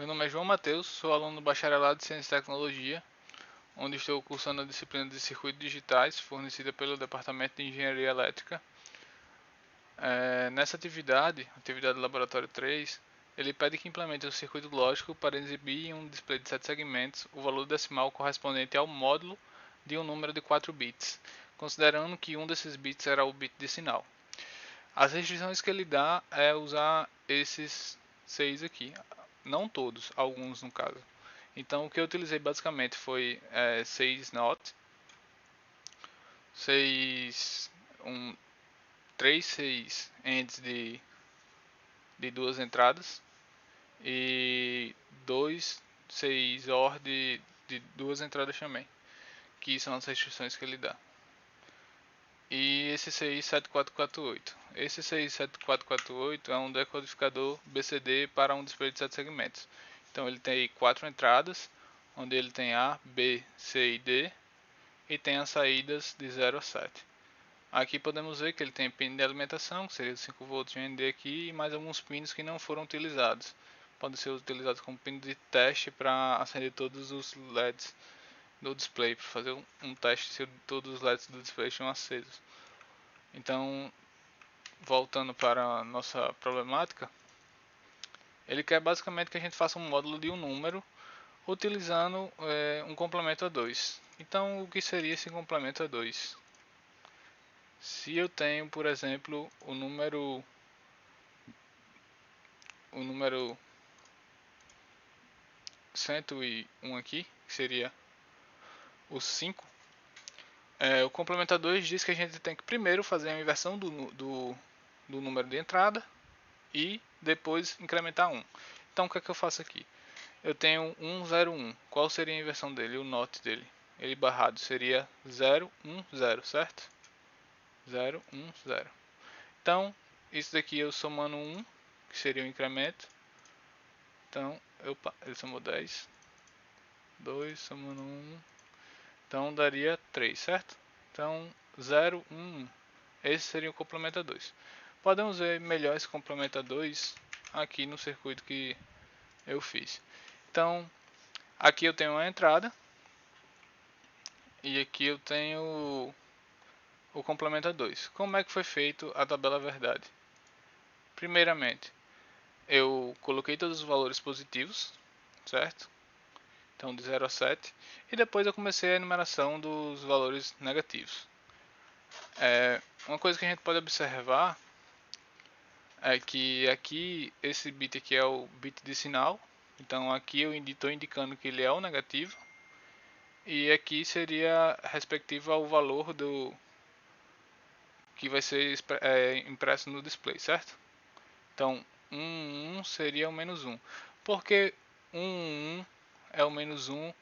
Meu nome é João Matheus, sou aluno do Bacharelado de Ciência e Tecnologia, onde estou cursando a disciplina de Circuitos Digitais, fornecida pelo Departamento de Engenharia Elétrica. Nessa atividade Laboratório 3, ele pede que implemente um circuito lógico para exibir em um display de 7 segmentos o valor decimal correspondente ao módulo de um número de 4 bits, considerando que um desses bits era o bit de sinal. As restrições que ele dá é usar esses 6 aqui, não todos, alguns no caso. Então o que eu utilizei basicamente foi 6 NOT, 6 3 6 ends de duas entradas e 2 6 OR de duas entradas também, que são as restrições que ele dá. E esse 67448. Esse 67448 é um decodificador BCD para um display de 7 segmentos. Então ele tem 4 entradas, onde ele tem A, B, C e D, e tem as saídas de 0 a 7. Aqui podemos ver que ele tem pin de alimentação, que seria 5 volts de ND aqui, e mais alguns pins que não foram utilizados. Podem ser utilizados como pin de teste para acender todos os LEDs do display, para fazer um teste se todos os LEDs do display estão acesos. Então, voltando para a nossa problemática, ele quer basicamente que a gente faça um módulo de um número utilizando um complemento a 2. Então, o que seria esse complemento a 2? Se eu tenho, por exemplo, o número 101 aqui, que seria o 5, o complemento a 2 diz que a gente tem que primeiro fazer a inversão do número de entrada e depois incrementar 1. Então, o que é que eu faço aqui? Eu tenho 101. Qual seria a inversão dele, o NOT dele? Ele barrado seria 010, certo? 010. Então, isso daqui eu somando 1, que seria o incremento. Então, ele somou 10. 2 somando 1. Então, daria 3, certo? Então, 0, 1. Esse seria o complemento a 2. Podemos ver melhor esse complemento a 2 aqui no circuito que eu fiz. Então, aqui eu tenho a entrada e aqui eu tenho o complemento a 2. Como é que foi feito a tabela verdade? Primeiramente, eu coloquei todos os valores positivos, certo? Então de 0 a 7. E depois eu comecei a enumeração dos valores negativos. Uma coisa que a gente pode observar é que aqui, esse bit aqui é o bit de sinal. Então aqui eu estou indicando que ele é o negativo. E aqui seria respectivo ao valor do que vai ser impresso no display, certo? Então 1 seria o menos 1. Porque 1 é o menos 1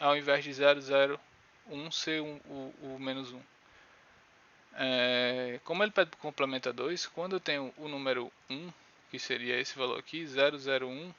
ao invés de 001 ser o menos 1? Como ele pede complemento a 2, quando eu tenho o número 1, que seria esse valor aqui, 001,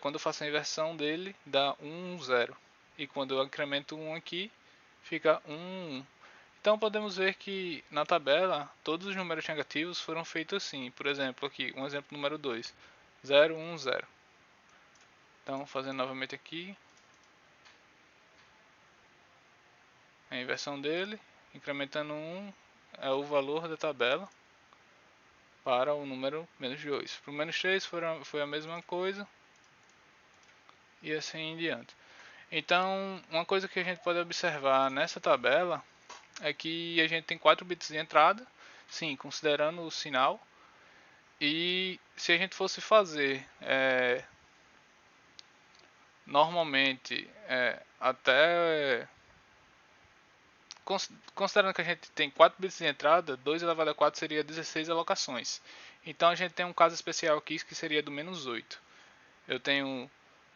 quando eu faço a inversão dele, dá 1, 0. E quando eu incremento 1 aqui, fica 1, 1. Então podemos ver que na tabela, todos os números negativos foram feitos assim. Por exemplo, aqui, um exemplo número 2, 0, 1, 0. Então, fazendo novamente aqui, a inversão dele, incrementando 1, é o valor da tabela para o número menos 2. Para o menos 3 foi a mesma coisa e assim em diante. Então, uma coisa que a gente pode observar nessa tabela é que a gente tem 4 bits de entrada, sim, considerando o sinal. E se a gente fosse fazer normalmente até considerando que a gente tem 4 bits de entrada, 2 elevado a 4 seria 16 alocações. Então a gente tem um caso especial aqui que seria do menos 8. Eu tenho,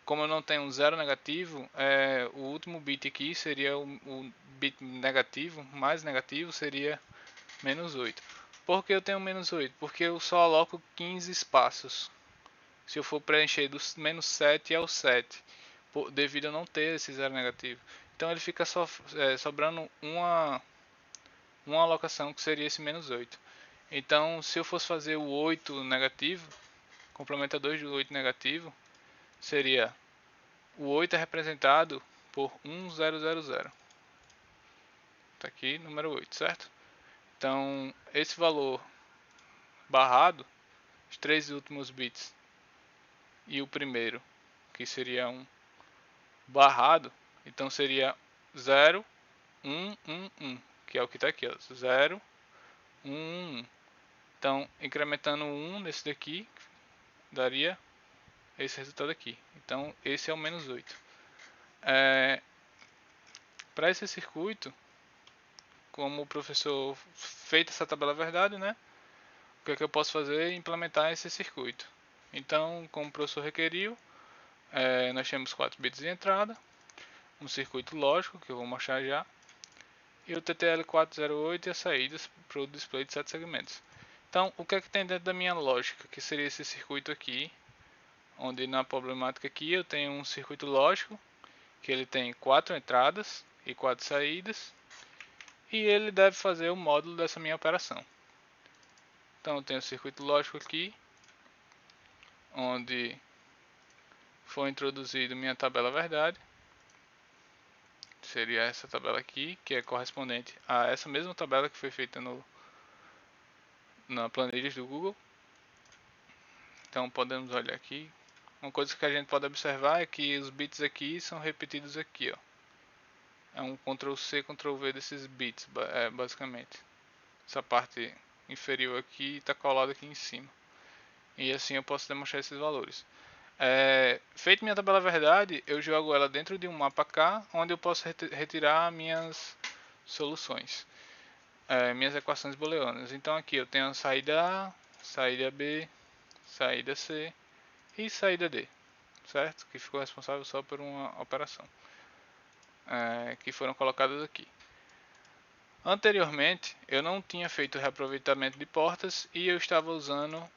como eu não tenho um zero negativo, o último bit aqui seria o bit negativo, mais negativo seria menos 8. Por que eu tenho menos 8? Porque eu só aloco 15 espaços. Se eu for preencher do menos 7 ao 7, devido a não ter esse zero negativo. Então ele fica sobrando uma alocação que seria esse menos 8. Então se eu fosse fazer o 8 negativo, complemento a 2 do 8 negativo, seria o 8 é representado por 1000. Tá aqui, número 8, certo? Então, esse valor barrado, os 3 últimos bits e o primeiro, que seria um barrado, então seria 0, 1, 1, 1, que é o que está aqui, ó, 0, 1, 1, 1. Então, incrementando 1 nesse daqui, daria esse resultado aqui. Então, esse é o menos 8. Para esse circuito, como o professor feita essa tabela verdade, né? O que é que eu posso fazer? Implementar esse circuito. Então, como o professor requeriu, nós temos 4 bits de entrada, um circuito lógico, que eu vou mostrar já, e o TTL408 e as saídas para o display de 7 segmentos. Então, o que é que tem dentro da minha lógica, que seria esse circuito aqui, onde na problemática aqui eu tenho um circuito lógico, que ele tem 4 entradas e 4 saídas, e ele deve fazer o módulo dessa minha operação. Então, eu tenho o circuito lógico aqui, onde foi introduzido minha tabela verdade, seria essa tabela aqui, que é correspondente a essa mesma tabela que foi feita na planilha do Google. Então podemos olhar aqui. Uma coisa que a gente pode observar é que os bits aqui são repetidos aqui, ó. É um Ctrl C, Ctrl V desses bits, basicamente. Essa parte inferior aqui está colada aqui em cima. E assim eu posso demonstrar esses valores. Feito minha tabela verdade, eu jogo ela dentro de um mapa K, onde eu posso retirar minhas soluções, minhas equações booleanas. Então aqui eu tenho a saída A, saída B, saída C e saída D, certo? Que ficou responsável só por uma operação, que foram colocadas aqui. Anteriormente, eu não tinha feito reaproveitamento de portas e eu estava usando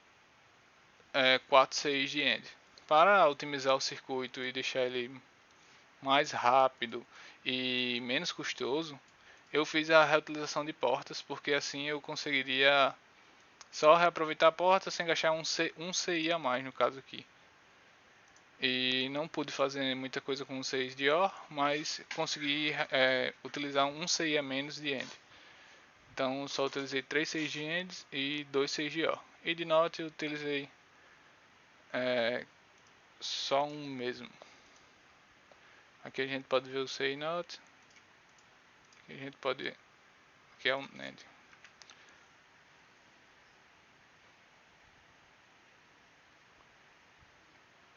4 CIs de end. Para otimizar o circuito e deixar ele mais rápido e menos custoso, eu fiz a reutilização de portas, porque assim eu conseguiria só reaproveitar a porta sem gastar um CI a mais, no caso aqui. E não pude fazer muita coisa com 6 de OR, mas consegui utilizar um CI a menos de end. Então só utilizei 3 6 de end e 2 6 de OR. E de NOT eu utilizei só um mesmo. Aqui a gente pode ver o CI NOT. Aqui a gente pode ver que é um end.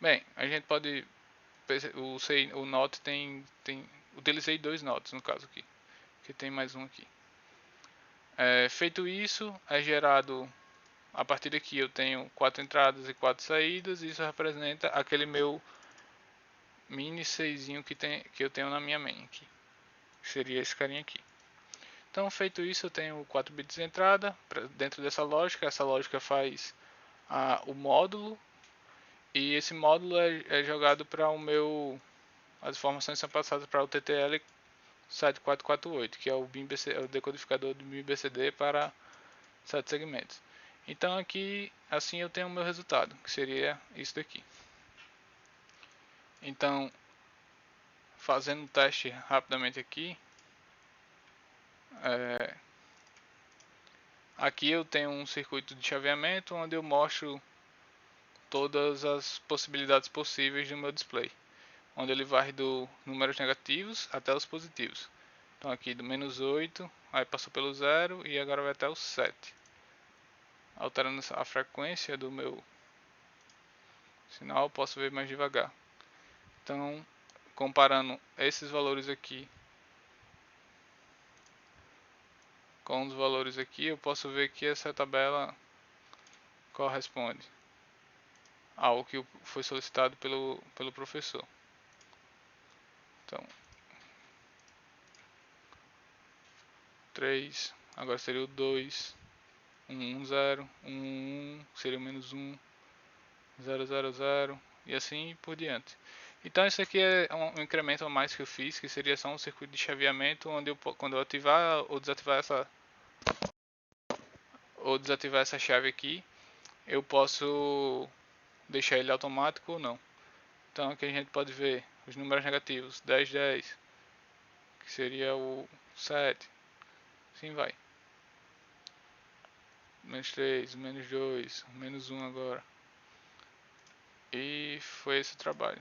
Bem, a gente pode o NOT tem utilizei 2 NOTs no caso aqui, que tem mais um aqui. Feito isso, é gerado a partir daqui eu tenho 4 entradas e 4 saídas, e isso representa aquele meu mini 6 que eu tenho na minha main aqui, que seria esse carinha aqui. Então, feito isso, eu tenho 4 bits de entrada dentro dessa lógica. Essa lógica faz o módulo, e esse módulo é jogado para as informações são passadas para o TTL SAT 448, que é o decodificador do BIM-BCD para 7 segmentos. Então aqui, assim eu tenho o meu resultado, que seria isso daqui. Então, fazendo um teste rapidamente aqui, aqui eu tenho um circuito de chaveamento onde eu mostro todas as possibilidades possíveis do meu display, onde ele vai do números negativos até os positivos. Então aqui do menos 8, aí passou pelo 0 e agora vai até o 7. Alterando a frequência do meu sinal, eu posso ver mais devagar. Então, comparando esses valores aqui com os valores aqui, eu posso ver que essa tabela corresponde ao que foi solicitado pelo professor. Então, 3, agora seria o 2, 1, 0, 1, 1, seria o menos 1, 0, 0, 0, e assim por diante. Então isso aqui é um incremento a mais que eu fiz, que seria só um circuito de chaveamento, onde quando eu ativar ou desativar essa chave aqui, eu posso deixar ele automático ou não. Então aqui a gente pode ver os números negativos, 10, 10, que seria o 7, assim vai. Menos 3, menos 2, menos 1 agora. E foi esse o trabalho.